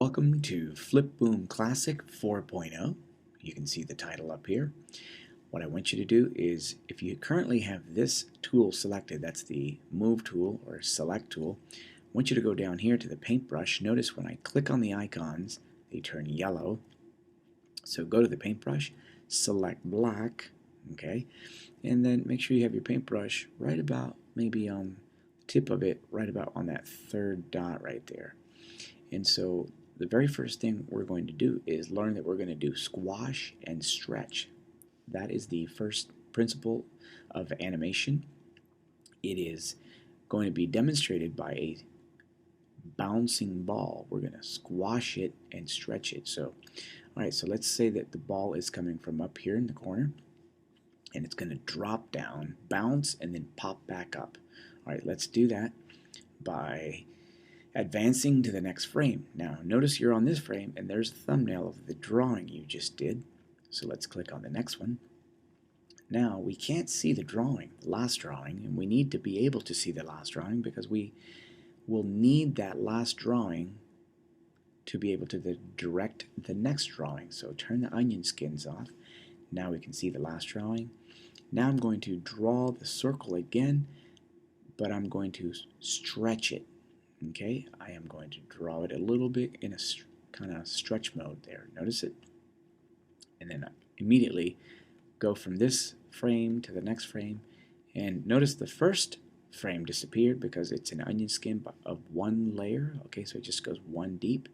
Welcome to Flipboom Classic 4.0. You can see the title up here. What I want you to do is, if you currently have this tool selected, that's the Move tool or Select tool, I want you to go down here to the Paintbrush. Notice when I click on the icons, they turn yellow. So go to the Paintbrush, select black, okay, and then make sure you have your paintbrush right about maybe on the tip of it, right about on that third dot right there. And so the very first thing we're going to do is learn that we're going to do squash and stretch. That is the first principle of animation. It is going to be demonstrated by a bouncing ball. We're going to squash it and stretch it. So, all right, so let's say that the ball is coming from up here in the corner, and it's going to drop down, bounce, and then pop back up. All right, let's do that by advancing to the next frame. Now notice you're on this frame and there's a thumbnail of the drawing you just did. So let's click on the next one. Now we can't see the drawing, the last drawing, and we need to be able to see the last drawing because we will need that last drawing to be able to direct the next drawing. So turn the onion skins off. Now we can see the last drawing. Now I'm going to draw the circle again, but I'm going to stretch it. Okay, I am going to draw it a little bit in a kind of stretch mode there. Notice it. And then immediately go from this frame to the next frame. And notice the first frame disappeared because it's an onion skin of one layer. Okay, so it just goes one deep.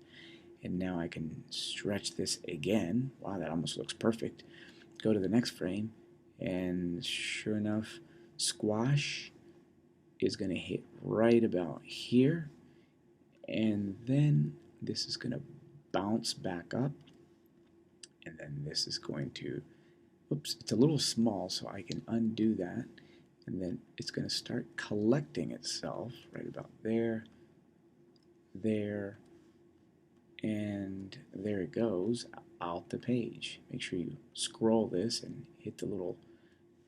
And now I can stretch this again. Wow, that almost looks perfect. Go to the next frame, and sure enough, squash is going to hit right about here, and then this is going to bounce back up, and then this is going to, oops, it's a little small, so I can undo that, and then it's going to start collecting itself right about there, there, and there it goes out the page. Make sure you scroll this and hit the little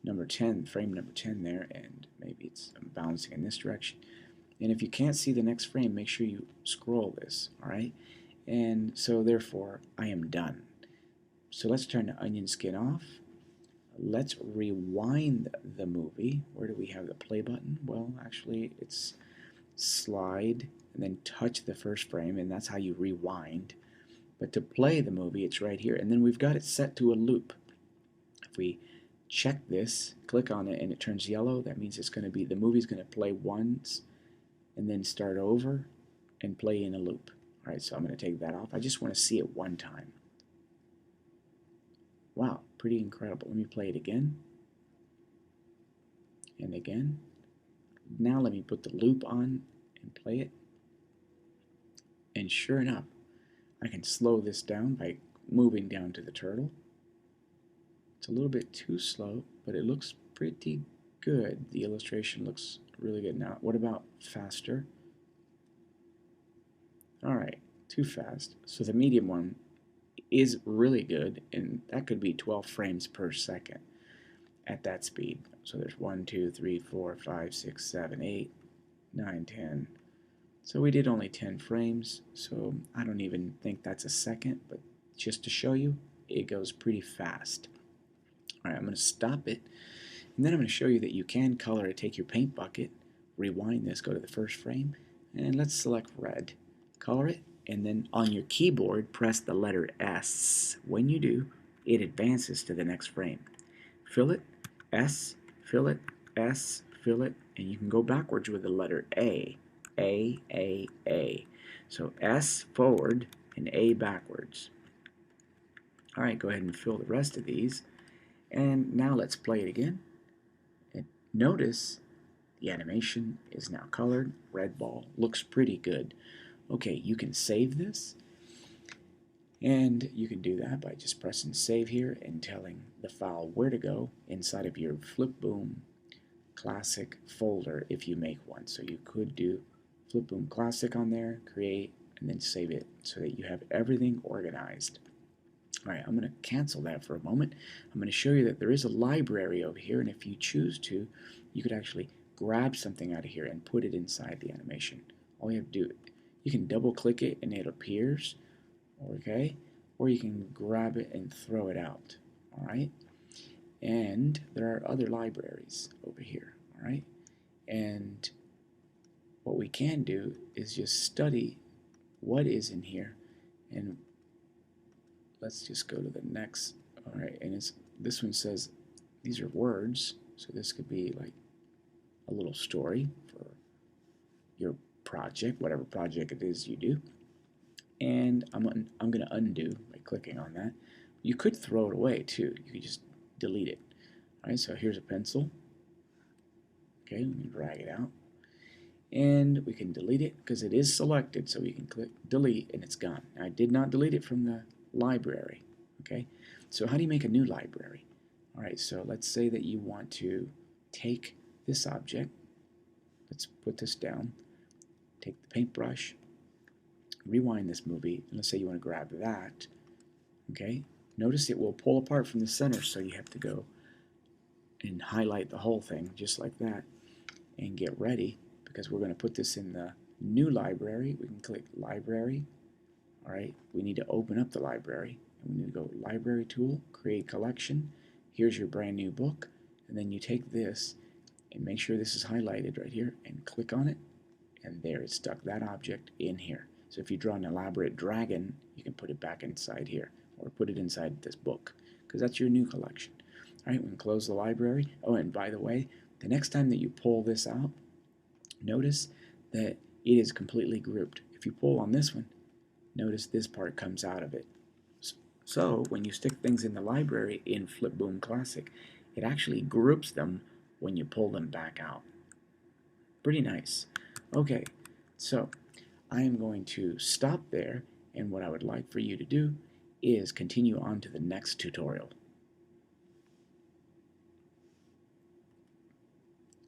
number 10, frame number 10 there, and maybe it's bouncing in this direction. And if you can't see the next frame, make sure you scroll this, all right? And so therefore, I am done. So let's turn the onion skin off. Let's rewind the movie. Where do we have the play button? Well, actually, it's slide and then touch the first frame, and that's how you rewind. But to play the movie, it's right here. And then we've got it set to a loop. If we check this, click on it, and it turns yellow, that means it's going to be, the movie's going to play once and then start over and play in a loop. All right, so I'm going to take that off. I just want to see it one time. Wow, pretty incredible. Let me play it again and again. Now let me put the loop on and play it. And sure enough, I can slow this down by moving down to the turtle. It's a little bit too slow, but it looks pretty good. The illustration looks really good. Now, what about faster? All right, too fast. So the medium one is really good, and that could be 12 frames per second at that speed. So there's 1, 2, 3, 4, 5, 6, 7, 8, 9, 10. So we did only 10 frames, so I don't even think that's a second, but just to show you, it goes pretty fast. All right, I'm going to stop it, and then I'm going to show you that you can color it. Take your paint bucket, rewind this, go to the first frame, and let's select red. Color it, and then on your keyboard, press the letter S. When you do, it advances to the next frame. Fill it, S, fill it, S, fill it, and you can go backwards with the letter A. A, A, A. So S forward and A backwards. All right, go ahead and fill the rest of these. And now let's play it again. And notice the animation is now colored. Red ball looks pretty good. Okay, you can save this. And you can do that by just pressing save here and telling the file where to go inside of your Flipboom Classic folder if you make one. So you could do Flipboom Classic on there, create, and then save it so that you have everything organized. Alright, I'm going to cancel that for a moment. I'm going to show you that there is a library over here, and if you choose to, you could actually grab something out of here and put it inside the animation. All you have to do, you can double click it and it appears, okay? Or you can grab it and throw it out, all right? And there are other libraries over here, all right? And what we can do is just study what is in here, and let's just go to the next. All right, and this one says these are words, so this could be like a little story for your project, whatever project it is you do. And I'm going to undo by clicking on that. You could throw it away too. You could just delete it. All right, so here's a pencil. Okay, we can drag it out. And we can delete it because it is selected, so we can click delete and it's gone. Now, I did not delete it from the library. Okay, so how do you make a new library? All right, so let's say that you want to take this object. Let's put this down. Take the paintbrush, rewind this movie, and let's say you want to grab that. Okay, notice it will pull apart from the center, so you have to go and highlight the whole thing just like that and get ready because we're going to put this in the new library. We can click library. All right, we need to open up the library, and we need to go library tool, create collection. Here's your brand new book, and then you take this and make sure this is highlighted right here and click on it, and there it stuck that object in here. So if you draw an elaborate dragon, you can put it back inside here or put it inside this book because that's your new collection. All right, we can close the library. Oh, and by the way, the next time that you pull this out, notice that it is completely grouped. If you pull on this one, notice this part comes out of it. So when you stick things in the library in Flipboom Classic, it actually groups them when you pull them back out. Pretty nice. Okay, so I am going to stop there, and what I would like for you to do is continue on to the next tutorial.